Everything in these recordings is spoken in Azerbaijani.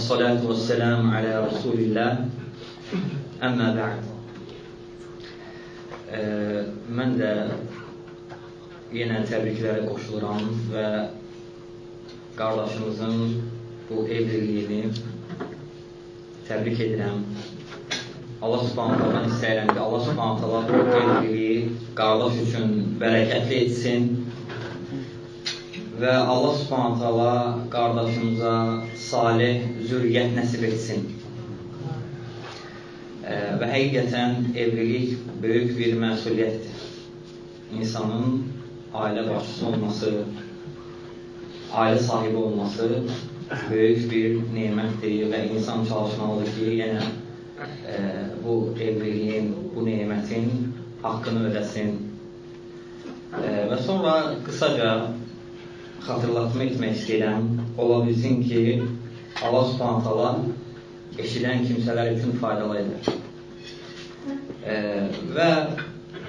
salatu vesselam ala Resulillah. Əmmə bə'd. Mən də yenə təbriklərə qoşuluram və qardaşımızın bu evliliyini təbrik edirəm. Allah subhanahu ta'ala istəyirəm ki, Allah subhanahu ta'ala bu evliliyi qardaş üçün bərəkətli etsin və Allah subhanahu ta'ala qardaşımıza salih zürriyyət nəsib etsin. Və həqiqətən evlilik böyük bir məsuliyyətdir. İnsanın ailə başçısı olması, ailə sahibi olması böyük bir nemətdir və insan çalışmalıdır ki, yenə bu evliliyin, bu nemətin haqqını ödəsin. Və sonra qısaca xatırlatma etmək istəyirəm. Ola bilsin ki, Allah subhanahu ta'ala eşidən kimsələr üçün faydalı edir. Və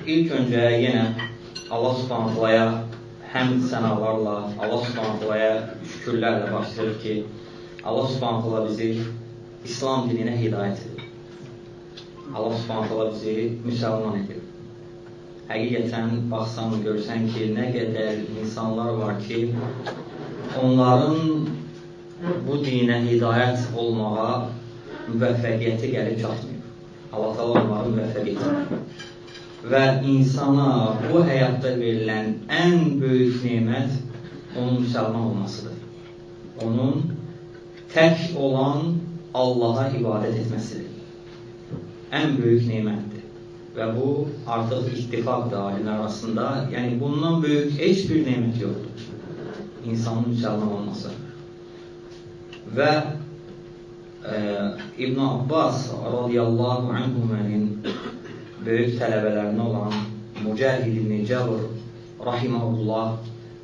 ilk öncə yenə Allah subhanahu ta'alaya həmd sənalarla, Allah subhanahu ta'alaya şükürlərlə başlayır ki, Allah subhanahu ta'ala bizi İslam dininə hidayət edir. Allah subhanahu ta'ala bizi müsəlman edir. Həqiqətən baxsan, görsən ki, nə qədər insanlar var ki, onların bu dinə hidayət olmağa müvəffəqiyyəti gəlib çatmıyor. Allah ta'ala onları müvəffəq etmir. Və insana bu həyatda verilən ən böyük nemət onun müsəlman olmasıdır. Onun tək olan Allaha ibadət etməsidir. Ən böyük nemətdir. Və bu artıq ittifaqdır alimlər arasında. Yəni bundan böyük heç bir nemət yoxdur. İnsanın müsəlman olması. Və İbn Abbas radiyallahu anhumənin böyük tələbələrinə olan Mücahid ibn Cəbr rahiməhullah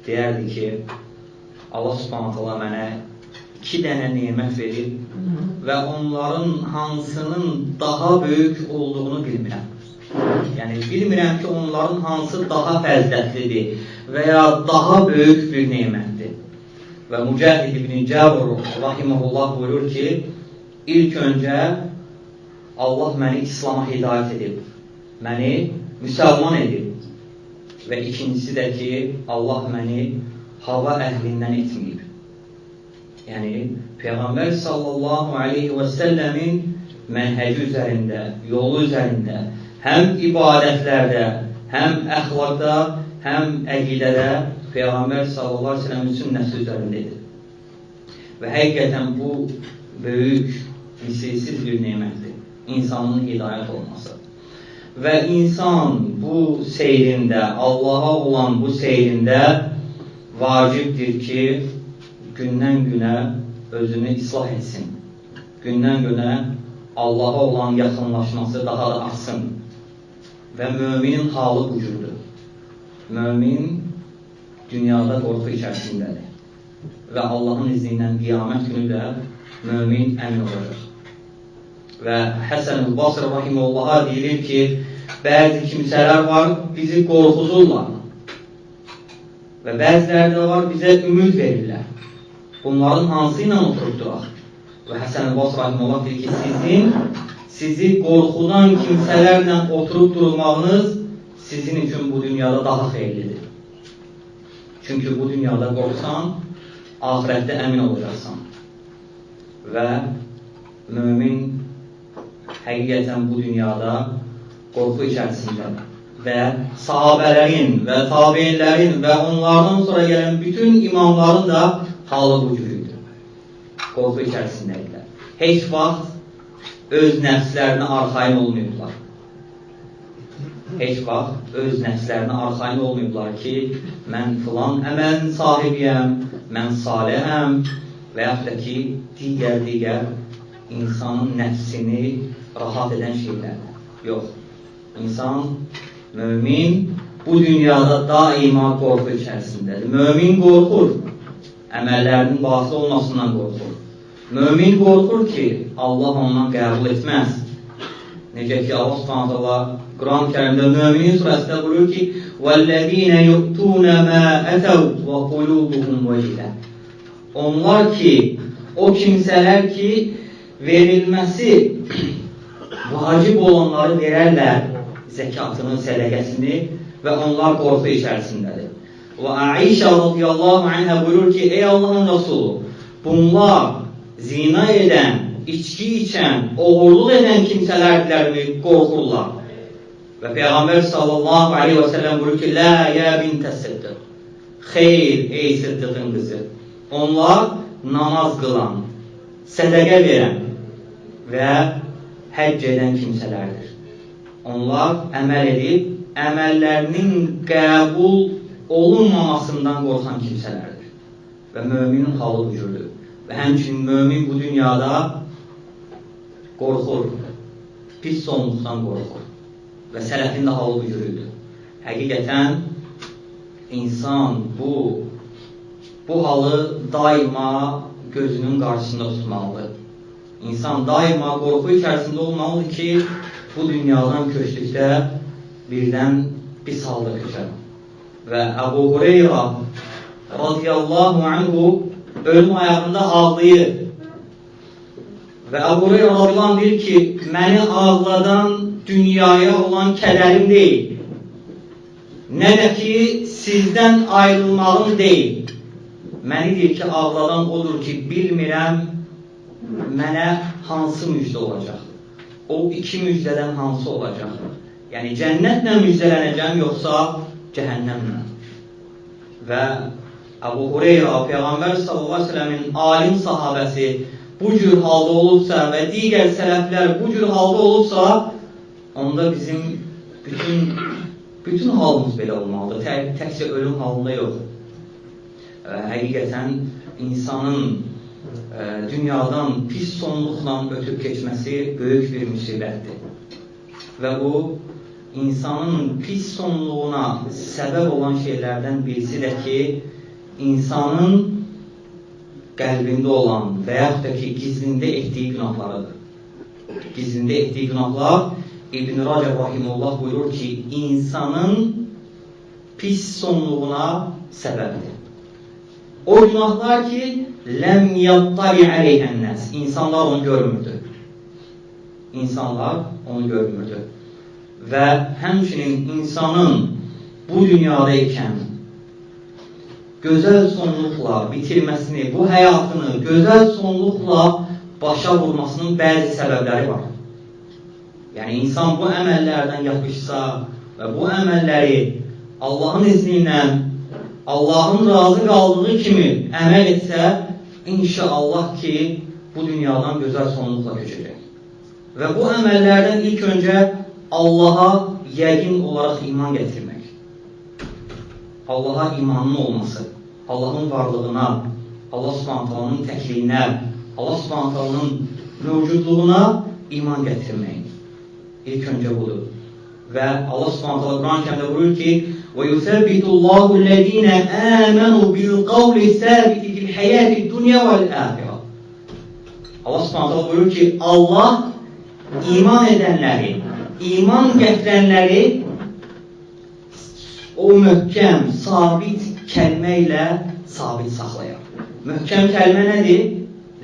deyərdi ki, Allah subhanahu ta'ala mənə 2 dənə nemət verib və onların hansının daha böyük olduğunu bilmirəm. Yəni bilmirəm ki, onların hansı daha fəzilətlidir və ya daha böyük bir nemətdir. Və Mücahid ibn Cəbr rahiməhullah buyurur ki, İlk öncə Allah məni İslam'a hidayət edib, məni müsəlman edib və ikincisi də ki, Allah məni hava əhlindən etməyib. Yəni, Peyğəmbər sallallahu aleyhi və səlləmin mənhəci üzərində, yolu üzərində, həm ibadətlərdə, həm əxlaqda, həm əqidədə Peyğəmbər sallallahu aleyhi və səlləmin sünnəsi üzərindədir. Və həqiqətən bu böyük, misilsiz bir nemətdir. İnsanın hidayət olması. Və insan bu seyrində, Allaha olan bu seyrində vacibdir ki, gündən günə özünü islah etsin. Gündən günə Allaha olan yaxınlaşması daha da artsın. Və müminin halı bu cürdür. Mümin dünyada qorxu içərisindədir. Və Allahın izni ilə qiyamət günü də mümin əmin olacaq. Və Həsən-ül Basri rahiməhullaha deyilir ki, bəzi kimsələr var, bizi qorxuzurlar. Və bəziləri də var, bizə ümid verirlər. Bunların hansı ilə oturub duraq? Və Həsən-ül Basri rahiməhullah deyir ki, sizi qorxudan kimsələrlə oturub durmağınız sizin üçün bu dünyada daha xeyirlidir. Çünki bu dünyada qorxsan, ahirətdə əmin olacaqsan. Və mümin həqiqətən bu dünyada qorxu içərisində və sahabələrin və tabeinlərin və onlardan sonra gələn bütün imamların da halı bu cürüdür. Qorxu içərisindəyirlər. Heç vaxt öz nəfslərinə arxayın olmayıblar. Heç vaxt öz nəfslərinə arxayın olmayıblar ki, mən filan əməlin sahibiyəm, mən salihəm və yaxud da ki, digər insanın nəfsini rahat edən şeylərdir. Yox, insan, mümin bu dünyada daima qorxu içərisindədir. Mümin qorxur, əməllərinin batıl olmasından qorxur. Mümin qorxur ki, Allah ondan qəbul etməz. Necə ki, Allah subhanahu ta'ala Quran-ı Kərimdə Müminin surəsində buyurur ki, وَالَّذ۪ينَ يُؤْتُونَ مَا أَتَوْا وَقُلُوبُهُمْ وَجِلًا. Onlar ki, O kimsələr ki, verilməsi vacib olanları verərlər, zəkatını, sədəqəsini və onlar qorxu içərisindədir. Və Aişə radiyallahu anhə buyurur ki, ey Allahın Resulü, bunlar zina edən, içki içən, oğurluq edən kimsələrdirlərmi qorxurlar? Və Peyğəmbər sallallahu aleyhi və səlləm buyurur ki, lə yə bintə Sıddiq. Xeyr, ey Sıddiqın qızı. Onlar namaz qılan, sədəqə verən və həcc edən kimsələrdir. Onlar əməl edib, əməllərinin qəbul olunmamasından qorxan kimsələrdir. Və müminin halı bu cürdür. Və həmçinin mümin bu dünyada qorxur, pis sonluqdan qorxur. Və sələfin də halı bu cürdür. Həqiqətən insan bu halı daima gözünün qarşısında tutmalıdır. İnsan daima qorxu içərisində olmalıdır ki, bu dünyadan köçdükdə birdən pis halda köçər. Və Əbu Hureyra radiyallahu anhu ölüm ayağında ağlayır. Və Əbu Hureyra radiyallahu anh deyir ki, məni ağladan dünyaya olan kədərim deyil. Nə də ki, sizdən ayrılmağım deyil. Məni deyir ki, ağladan odur ki, bilmirəm mənə hansı müjdə olacaq. O iki müjdədən hansı olacaq? Yəni, cənnətlə müjdələnəcəm, yoxsa cəhənnəmlə. Və Əbu Hureyra, Peyğəmbər sallallahu aleyhi ve sellemin alim sahabəsi bu cür halda olubsa və digər sələflər bu cür halda olubsa, onda bizim bütün halımız belə olmalıdır. Təkcə ölüm halında yox. Həqiqətən insanın dünyadan pis sonluqla ötüb keçməsi böyük bir müsibətdir. Və bu, insanın pis sonluğuna səbəb olan şeylərdən birisi də ki, insanın qəlbində olan və yaxud da ki, gizlində etdiyi günahlarıdır. Gizlində etdiyi günahlar, İbn Rəcəb rahimullah buyurur ki, insanın pis sonluğuna səbəbdir. O günahlar ki, ləm yattari əleyhənnəs. İnsanlar onu görmürdü. İnsanlar onu görmürdü. Və həmçinin insanın bu dünyadaykən gözəl sonluqla bitirməsini, bu həyatını gözəl sonluqla başa vurmasının bəzi səbəbləri var. Yəni, insan bu əməllərdən yapışsa və bu əməlləri Allahın izni ilə, Allahın razı qaldığı kimi əməl etsə, inşallah ki, bu dünyadan gözəl sonluqla köçəcək. Və bu əməllərdən ilk öncə Allaha yəqin olaraq iman gətirmək. Allaha imanın olması, Allahın varlığına, Allah Subhanahu təkliyinə, Allah Subhanahu mövcudluğuna iman gətirmək. İlk öncə budur. Və Allah Subhanahu Quran-Kərimdə buyurur ki, وَيُثَبِّتُ اللّٰهُ الَّذ۪ينَ آمَنُوا بِالْقَوْلِ الثَّابِتِ فِي الْحَيَاةِ الدُّنْيَا وَالْآخِرَةِ. Allah Subhanahu buyurur ki, Allah iman edənləri, iman gətirənləri o möhkəm, sabit kəlmə ilə sabit saxlayar. Möhkəm kəlmə nədir?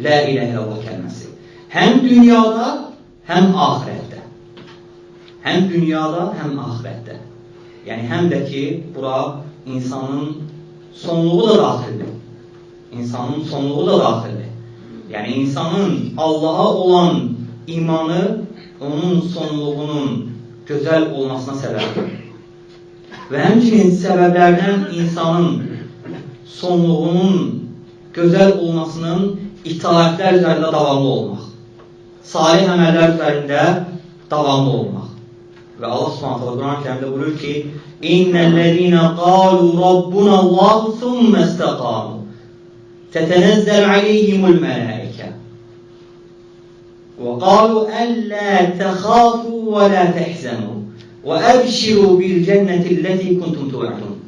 La ilahe illallah kəlməsi. Həm dünyada, həm ahirətdə. Həm dünyada, həm ahirətdə. Yəni, həm də ki, bura insanın sonluğu da daxildir. İnsanın sonluğu da daxildir. Yəni, insanın Allaha olan imanı onun sonluğunun gözəl olmasına səbəbdir. Və həmçinin səbəblərdən insanın sonluğunun gözəl olmasının itaətlər üzərində davamlı olmaq. Salih əməllər üzərində davamlı olmaq. Və Allah Subhanahu Quran-Kərimdə buyurur ki, İnnellezîne qâlu rabbunallahu thumme istaqâmu tetenezzel aleyhimul melâike ve qâlu ellâ tehâfû ve lâ tehzenû ve ebşirû bil cennetillezî kuntum tu'adûn.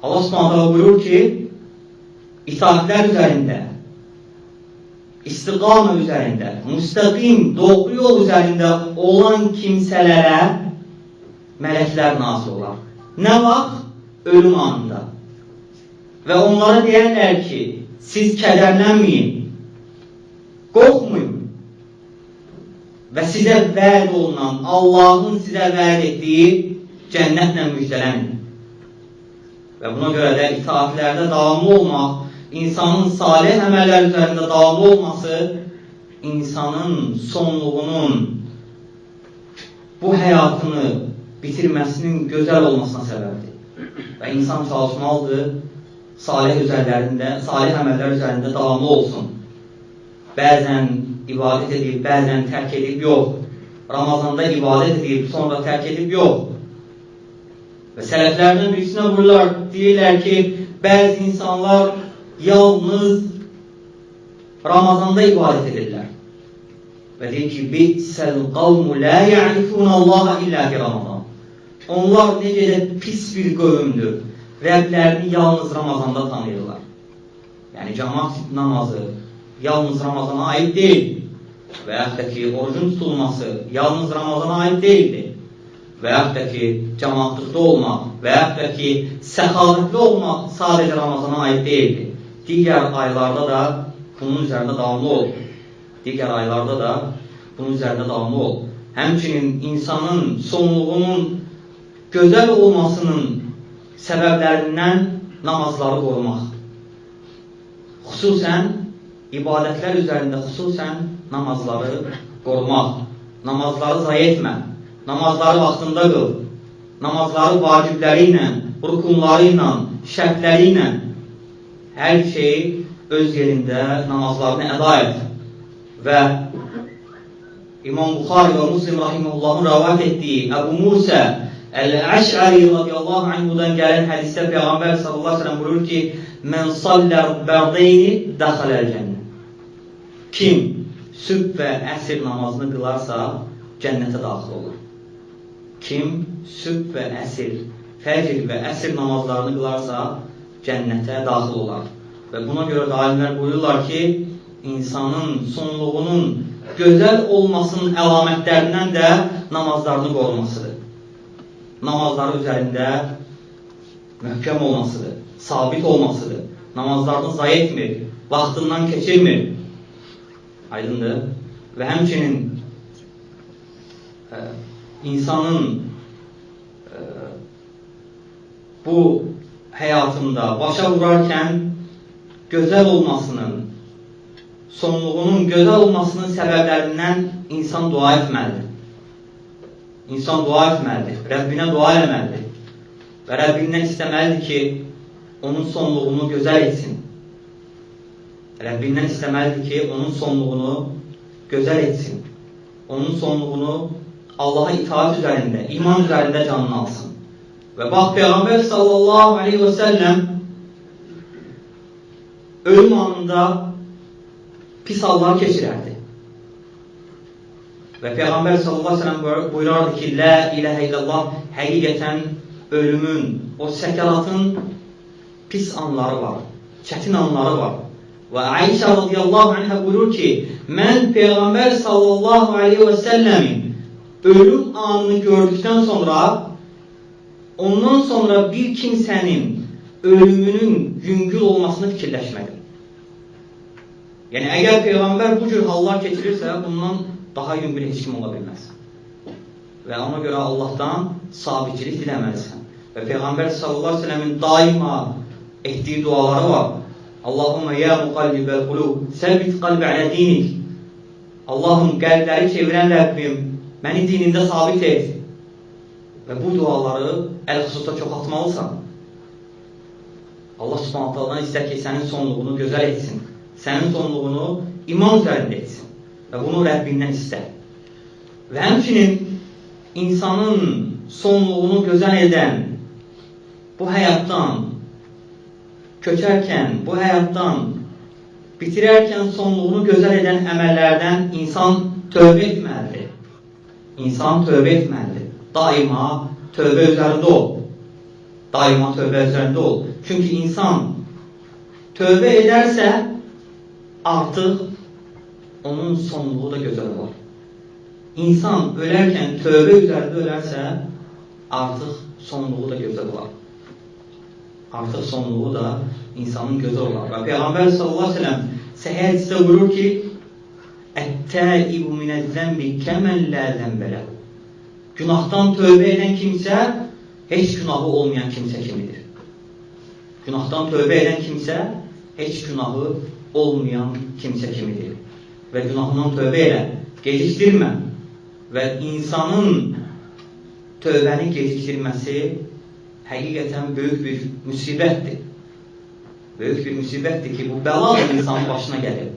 Allah Subhanahu buyurur ki, itaatler üzerinde, istiqamə üzərində, müstəqim, doğru yol üzərində olan kimsələrə mələklər nazil olar. Nə vaxt? Ölüm anında. Və onlara deyərlər ki, siz kədərlənməyin, Qorxmayın. Və sizə vəd olunan, Allahın sizə vəd etdiyi cənnətlə müjdələnin. Və buna görə də itaatlərdə davamlı olmaq, insanın salih əməllər üzərində davamlı olması, insanın sonluğunun bu həyatını bitirməsinin gözəl olmasına səbəbdir. Və insan çalışmalıdır, salih əməllər üzərində davamlı olsun. Bəzən ibadət edib, bəzən tərk edib, yox. Ramazanda ibadət edib, sonra tərk edib, yox. Və sələflərdən birisinə vururlar, deyirlər ki, bəzi insanlar yalnız Ramazanda ibadət edirlər. Və deyir ki, bi'səl qavmu la ya'rifun Allaha illa fi Ramazan. Onlar necə də pis bir qövmdür. Rəblərini yalnız Ramazanda tanıyırlar. Yəni, cəmaət namazı yalnız Ramazana aid deyil. Və yaxud da ki, orucun tutulması yalnız Ramazana aid deyildir. Və yaxud da ki, cəmaatlıqda olmaq və yaxud da ki, səxavətli olmaq sadəcə Ramazana aid deyildir. Digər aylarda da bunun üzərində davamlı ol. Digər aylarda da bunun üzərində davamlı ol. Həmçinin insanın sonluğunun gözəl olmasının səbəblərindən namazları qorumaq. Xüsusən ibadətlər üzərində xüsusən namazları qorumaq. Namazları zayi etmə. Namazları vaxtında qıl. Namazları vacibləri ilə, rukunları ilə, şərtləri ilə hər şey öz yerində namazlarını əda et. Və İmam Buxari və Muslim rahimehullahın rəvayət etdiyi Əbu Musa Əl-Əş'ari radiyallahu anhudan gələn hədisdə Peyğəmbər sallallahu aleyhi ve sellem buyurur ki, mən sallər bərdeyni dəxaləl cənnət. Kim sübh və əsr namazını qılarsa cənnətə daxil olur. Kim sübh və əsr, fəcr və əsr namazlarını qılarsa cənnətə daxil olar. Və buna görə də alimlər buyururlar ki, insanın sonluğunun gözəl olmasının əlamətlərindən də namazlarını qorumasıdır. Namazları üzərində möhkəm olmasıdır, sabit olmasıdır. Namazlarını zayi etmir, vaxtından keçirmir. Aydındır. Və həmçinin insanın bu həyatında başa vurarkən gözəl olmasının, sonluğunun gözəl olmasının səbəblərindən insan dua etməlidir. İnsan dua etməlidir, Rəbbinə dua eləməlidir. Və Rəbbindən istəməlidir ki, onun sonluğunu gözəl etsin. Rəbbindən istəməlidir ki, onun sonluğunu gözəl etsin. Onun sonluğunu Allaha itaat üzərində, iman üzərində canını alsın. Və bax, Peyğəmbər sallallahu aleyhi və səlləm ölüm anında pis hallar keçirərdi. Və Peyğəmbər sallallahu aleyhi ve sellem buyurardı ki, La ilahə illallah, həqiqətən ölümün, o səkaratın pis anları var, çətin anları var. Və Ayşə radiyallahu anhə buyurur ki, mən Peyğəmbər sallallahu aleyhi ve sellemin ölüm anını gördükdən sonra, ondan sonra bir kimsənin ölümünün yüngül olmasını fikirləşmədim. Yəni, əgər Peyğəmbər bu cür hallar keçirirsə, bundan daha yüngül heç kim ola bilməz. Və ona görə Allahdan sabitçilik diləməlisən. Və Peyğəmbər sallallahu aleyhi ve sellemin daima etdiyi duaları var. Allahumma ya muqallibəl qulub, səbit qalbi alə dinik. Allahım, qəlbləri çevirən Rəbbim, məni dinində sabit et. Və bu duaları əl-xüsusda çoxaltmalısan. Allah subhanahu ta'aladan istər ki, sənin sonluğunu gözəl etsin. Sənin sonluğunu iman üzərində etsin. Və bunu Rəbbindən istər. Və həmçinin insanın sonluğunu gözəl edən, bu həyatdan köçərkən, bu həyatdan bitirərkən sonluğunu gözəl edən əməllərdən insan tövbə etməlidir. İnsan tövbə etməlidir. Daima tövbə üzərində ol. Daima tövbə üzərində ol. Çünki insan tövbə edərsə, artıq onun sonluğu da gözəl olar. İnsan ölərkən tövbə üzərində ölərsə, artıq sonluğu da gözəl olar. Artıq sonluğu da insanın gözəl olar. Və Peyğəmbər sallallahu aleyhi ve sellem səhih hədisdə buyurur ki, "Et-tâibu minez-zembi kemen lâ zembe lehu." Günahdan tövbe eden kimse hiç günahı olmayan kimse kimidir. Günahdan tövbe eden kimse hiç günahı olmayan kimse kimidir. Ve günahından tövbe eyle, geciktirme. Ve insanın tövbəni geciktirməsi həqiqətən böyük bir müsibətdir. Böyük bir müsibətdir ki, bu bəla insanın başına gəlir.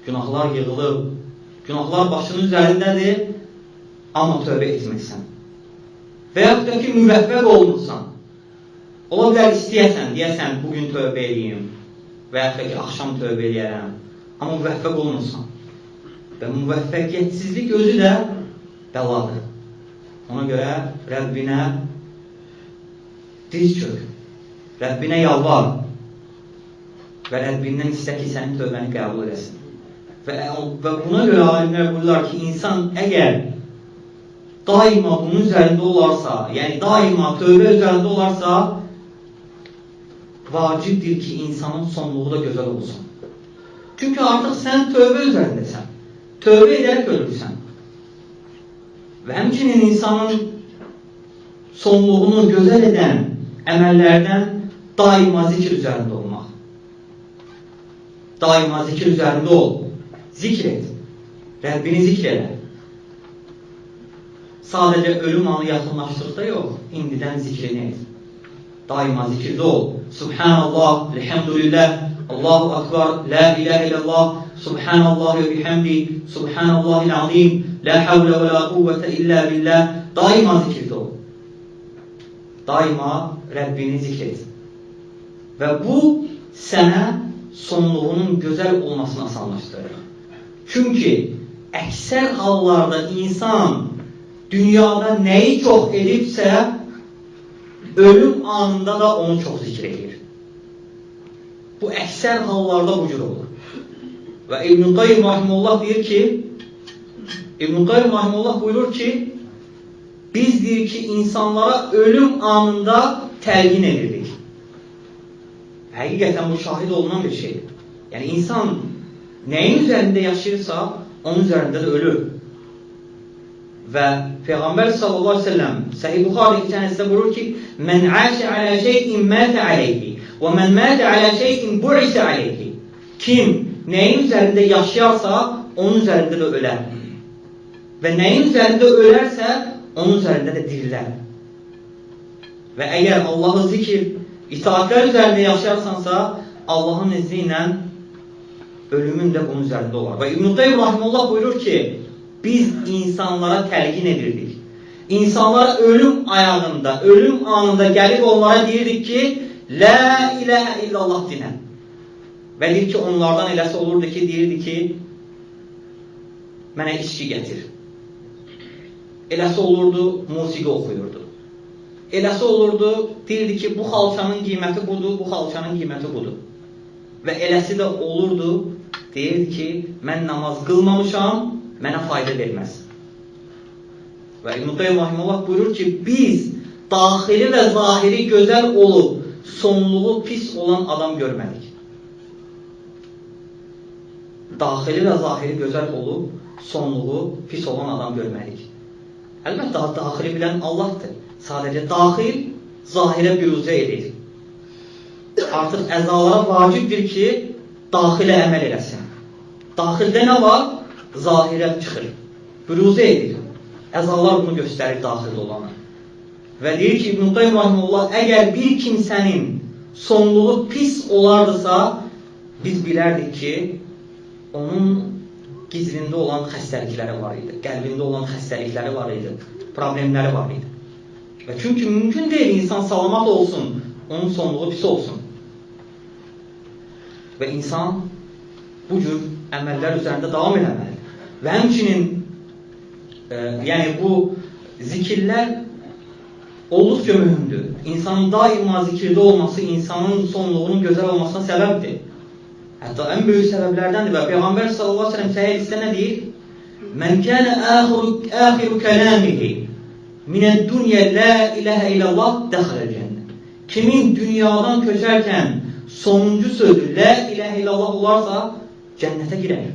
Günahlar yığılıb, günahlar başının üzərindədir, amma tövbə etmirsən. Və yaxud da ki, müvəffəq olmursan. Ola bilər istəyəsən, deyəsən, bugün tövbə edeyim və yaxud da ki, axşam tövbə edəyərəm. Amma müvəffəq olmursan. Və müvəffəqiyyətsizlik özü də bəladır. Ona görə Rəbbinə diz çök, Rəbbinə yalvar və Rəbbindən istə ki, sənin tövbəni qəbul edəsin. Və buna görə alimlər buyururlar ki, insan əgər daima bunun üzərində olarsa, yəni daima tövbə üzərində olarsa, vacibdir ki, insanın sonluğu da gözəl olsun. Çünki artıq sən tövbə üzərindəsən, tövbə edərək ölürsən. Və həmçinin insanın sonluğunu gözəl edən əməllərdən daima zikr üzərində olmaq. Daima zikr üzərində ol. Zikr et. Rəbbini zikr elə. Sadəcə ölüm anı yaxınlaşdıqda yox, indidən zikrini et. Daima zikirdə ol. Subhanallah, elhamdülillah, Allahu akbar, la ilahe illallah, subhanallah ve bihamdi, subhanallahil azim, la havle ve la kuvvete illa billah. Daima zikirdə ol. Daima Rəbbini zikr et. Və bu sənə sonluğunun gözəl olmasını asanlaşdırır. Çünki əksər hallarda insan dünyada nəyi çox edibsə, ölüm anında da onu çox zikr edir. Bu əksər hallarda bu cür olur. Və İbn-i Qayyim rahimehullah deyir ki, İbn-i Qayyim rahimehullah buyurur ki, biz deyir ki, insanlara ölüm anında təlqin edirdik. Həqiqətən bu şahid olunan bir şeydir. Yəni insan nəyin üzərində yaşayırsa, onun üzərində də ölür. Və Peyğəmbər sallallahu aleyhi ve sellem Sahih Buxari hədisində buyurur ki, "Men aşə alə şeyin mətə aleyhi və men mətə alə şeyin bu'isə aleyhi." Kim nəyin üzərində yaşayarsa, onun üzərində də ölər. Və nəyin üzərində ölərsə, onun üzərində də dirilər. Və əgər Allahı zikr, itaatlər üzərində yaşayarsansa, Allahın izni ilə ölümün də bunun üzərində olar. Və İbn-i Qayyim rahimehullah buyurur ki, biz insanlara təlqin edirdik. İnsanlara ölüm ayağında, ölüm anında gəlib onlara deyirdik ki, la ilahe illallah dinə. Və deyir ki, onlardan eləsi olurdu ki, deyirdi ki, mənə içki gətir. Eləsi olurdu, musiqi oxuyurdu. Eləsi olurdu, deyirdi ki, bu xalçanın qiyməti budur, bu xalçanın qiyməti budur. Və eləsi də olurdu, deyirdi ki, mən namaz qılmamışam, mənə fayda verməz. Və İbn-i Qayyim rahimehullah buyurur ki, biz daxili və zahiri gözəl olub, sonluğu pis olan adam görmədik. Daxili və zahiri gözəl olub, sonluğu pis olan adam görmədik. Əlbəttə, daxili bilən Allahdır. Sadəcə daxil, zahirə büruzə edir. Artıq əzalara vacibdir ki, daxilə əməl eləsin. Daxildə nə var? Zahirə çıxır, büruzə edir. Əzalar bunu göstərir daxildə olanı. Və deyir ki, İbn-i Qayyim rahimehullah, əgər bir kimsənin sonluğu pis olardısa, biz bilərdik ki, onun gizlində olan xəstəlikləri var idi, qəlbində olan xəstəlikləri var idi, problemləri var idi. Və çünki mümkün deyil insan salamat olsun, onun sonluğu pis olsun. Və insan bu cür əməllər üzərində davam eləməlidir. Və həmçinin yəni bu zikirlər olduqca mühümdür. İnsanın daima zikirdə olması insanın sonluğunun gözəl olmasına səbəbdir. Hətta ən böyük səbəblərdəndir. Və Peyğəmbər sallallahu aleyhi ve sellem səhih hədisdə nə deyir? "Mən kənə axiru kəlamihi minəd-dunya la ilahe illallah dəxələ cənnət." Kimin dünyadan köçərkən sonuncu sözü la ilahe illallah olarsa cənnətə girər.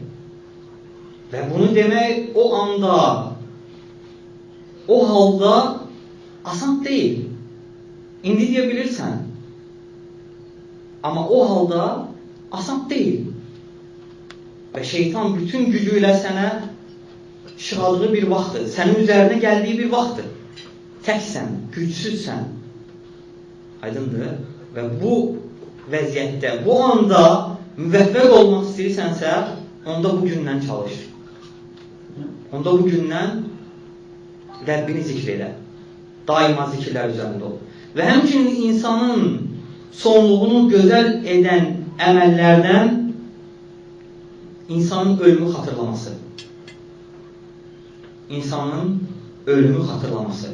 Və bunu demək o anda, o halda asan deyil. İndi deyə bilirsən. Amma o halda asan deyil. Və şeytan bütün gücü ilə sənə şıxadığı bir vaxtdır. Sənin üzərinə gəldiyi bir vaxtdır. Təksən, gücsüzsən. Aydındır. Və bu vəziyyətdə, bu anda müvəffəq olmaq istəyirsənsə, onda bu gündən çalış. Onda bu gündən Rəbbini zikr elə. Daima zikirlər üzərində ol. Və həmçinin insanın sonluğunu gözəl edən əməllərdən insanın ölümü xatırlaması. İnsanın ölümü xatırlaması.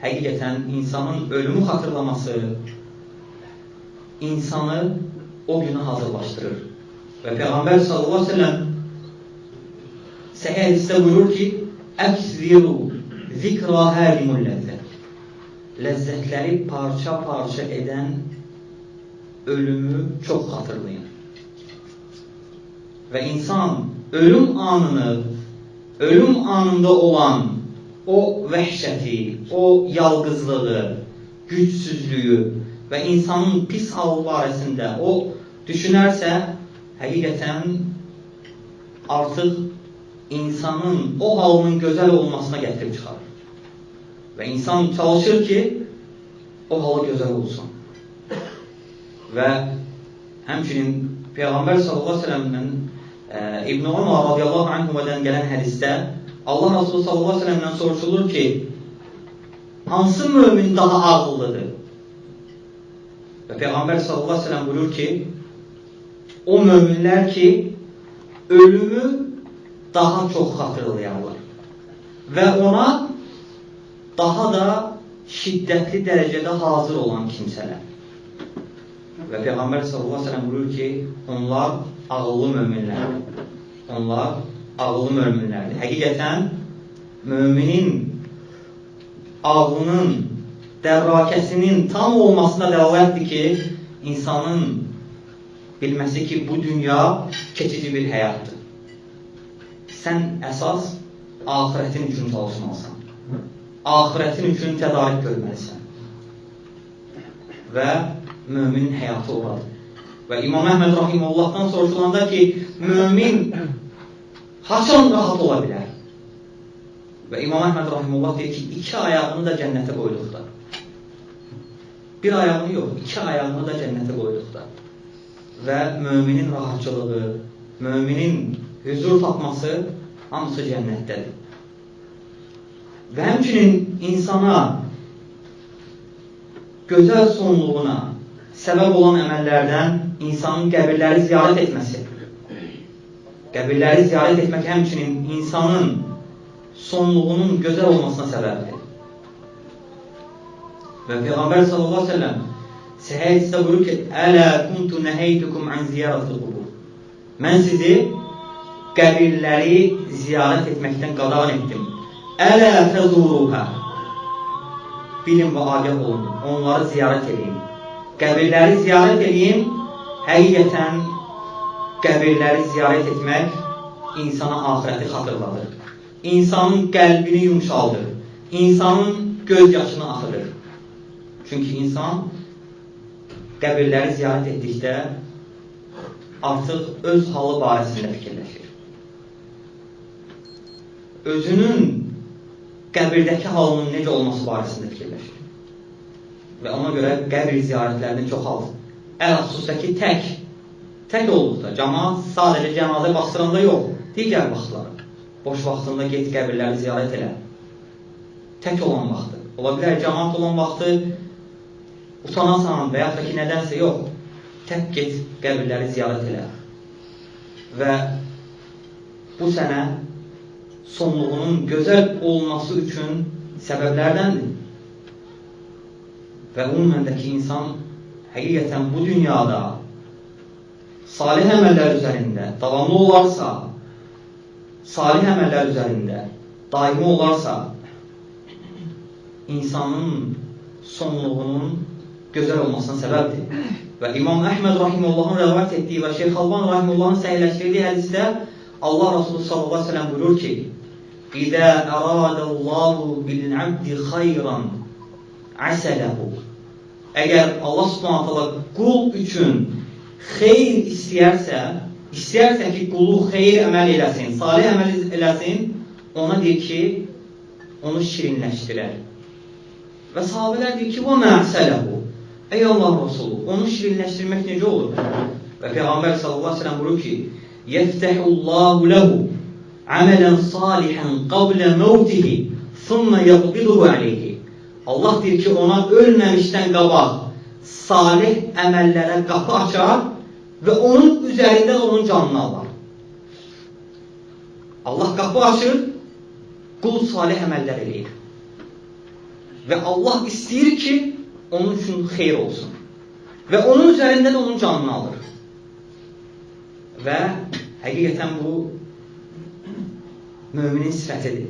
Həqiqətən insanın ölümü xatırlaması insanı o günə hazırlaşdırır. Və Peyğəmbər sallallahu aleyhi ve sellem Səhih hədisdə buyurur ki, əksiru zikra hərimul ləzzət. Ləzzətləri parça-parça edən ölümü çox xatırlayın. Və insan ölüm anında olan o vəhşəti, o yalqızlığı, gücsüzlüyü və insanın pis halı barəsində o düşünərsə, həqiqətən artıq insanın o halının gözəl olmasına gətirib çıxarır. Və insan çalışır ki, o halı gözəl olsun. Və həmçinin Peyğəmbər sallallahu aleyhi ve sellem'dən İbn Umar radiyallahu anhumadan gələn hədisdə Allah Resulü sallallahu aleyhi ve sellem'dən soruşulur ki, hansı mümin daha ağıllıdır? Və Peyğəmbər sallallahu aleyhi ve sellem buyurur ki, o müminlər ki, ölümü daha çox xatırlayarlar və ona daha da şiddətli dərəcədə hazır olan kimsələr. Və Peyğəmbər sallallahu aleyhi ve sellem buyurur ki, onlar ağıllı möminlərdir. Onlar ağıllı möminlərdir. Həqiqətən, müminin ağlının, dərrakəsinin tam olmasına dəlalətdir ki, insanın bilməsi ki, bu dünya keçici bir həyatdır. Sən əsas axirətin üçün çalışmalısan. Axirətin üçün tədarük görməlisən. Və müminin həyatı oradır. Və İmam Əhməd Rahimullah'dan soruşulanda ki, mümin haçan rahat ola bilər? Və İmam Əhməd Rahimullah deyir ki, 2 ayağını da cənnətə qoyduqda. 1 ayağını yox, 2 ayağını da cənnətə qoyduqda. Və müminin rahatçılığı, müminin hüzur tapması hamısı cənnətdədir. Və həmçinin insana gözəl sonluğuna səbəb olan əməllərdən insanın qəbirləri ziyarət etməsi. Qəbirləri ziyarət etmək həmçinin insanın sonluğunun gözəl olmasına səbəbdir. Və Peyğəmbər sallallahu aleyhi ve sellem Səhih hədisdə buyurur ki, Ələ kuntu nəhəytukum an ziyarətil qubur. Mən sizi qəbirləri ziyarət etməkdən qadağan etdim. Ələ fəzuruhə. Bilin və agah olun, onları ziyarət edin. Qəbirləri ziyarət edin, həqiqətən qəbirləri ziyarət etmək insana axirəti xatırladır. İnsanın qəlbini yumşaldır, insanın göz yaşını axıdır. Çünki insan qəbirləri ziyarət etdikdə artıq öz halı barəsində fikirləşir. Özünün qəbirdəki halının necə olması barəsində fikirləşir. Və ona görə qəbir ziyarətlərini çoxaldır. Əl-xüsusda ki, tək olduqda, cəmaat sadəcə cənazə baxsıranda yox, digər vaxtları. Boş vaxtında get qəbirləri ziyarət elə. Tək olan vaxtı. Ola bilər, cəmaat olan vaxtı utanasan və yaxud da ki, nədənsə yox, tək get qəbirləri ziyarət elə. Və bu sənə sonluğunun gözəl olması üçün səbəblərdəndir. Və ümumendəki insan həqiqətən bu dünyada salih əməllər üzərində davamlı olarsa, salih əməllər üzərində daimi olarsa, insanın sonluğunun gözəl olmasına səbəbdir. Və İmam Əhməd Rahimullah'ın rəvayət etdiyi və Şeyx Alban Rahimullah'ın səhihləşdirdiyi hədisdə Allah Resulü sallallahu aleyhi ve sellem buyurur ki: "İzâ eradallahu bil-abdi xayran asələhu." Əgər Allah Subhanahu taala qul üçün xeyir istəyərsə ki, qulu xeyir əməl eləsin, salih əməl eləsin, ona deyir ki, onu şirinləşdirər. Və sahabələr deyir ki, "Və mə əsələhu?" Ey Allah Resulü, onu şirinləşdirmək necə olur? Və Peyğəmbər sallallahu aleyhi ve sellem buyurur ki: "Yeftəhullahu lehu amelen salihan qabla mevtihi, thumma yaqbiduhu aleyhi." Allah deyir ki, ona ölməmişdən qabaq salih əməllərə qapı açar və onun üzərindən onun canını alır. Allah qapı açır, qul salih əməllər eləyir. Və Allah istəyir ki, onun üçün xeyir olsun. Və onun üzərindən onun canını alır. Və həqiqətən bu müminin sifətidir.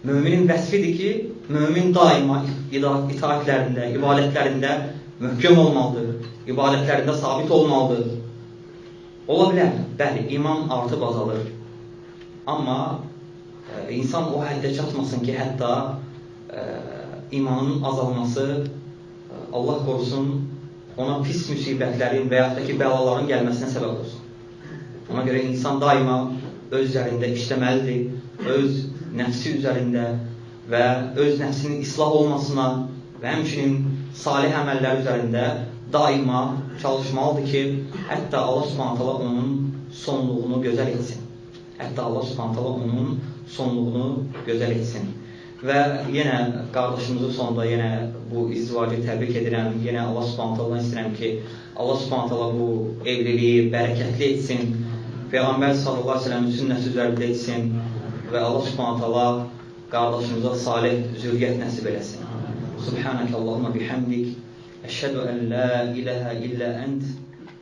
Müminin vəsfidir ki, mümin daima itaatlərində, ibadətlərində möhkəm olmalıdır, ibadətlərində sabit olmalıdır. Ola bilər, bəli, iman artıb azalır. Amma insan o həddə çatmasın ki, hətta imanın azalması, Allah qorusun, ona pis müsibətlərin və yaxud da ki, bəlaların gəlməsinə səbəb olsun. Ona görə insan daima öz üzərində işləməlidir, öz nəfsi üzərində və öz nəfsinin islah olmasına və həmçinin salih əməllər üzərində daima çalışmalıdır ki, hətta Allah Subhanahu taala onun sonluğunu gözəl etsin. Hətta Allah Subhanahu taala onun sonluğunu gözəl etsin. Və yenə qardaşımızın sonunda yenə bu izdivacı təbrik edirəm. Yenə Allah Subhanahu taala'dan istəyirəm ki, Allah Subhanahu taala bu evliliyi bərəkətli etsin. Peyğəmbər sallallahu əleyhi və səlləmin sünnəsi üzərində etsin və Allah Subhanahu taala qardaşımıza salih zürriyyət nəsib eləsin. Subhanakallahumma bihamdik, əşhədu en la ilahe illa ent,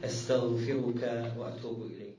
əstəğfiruka və ətubu ileyk.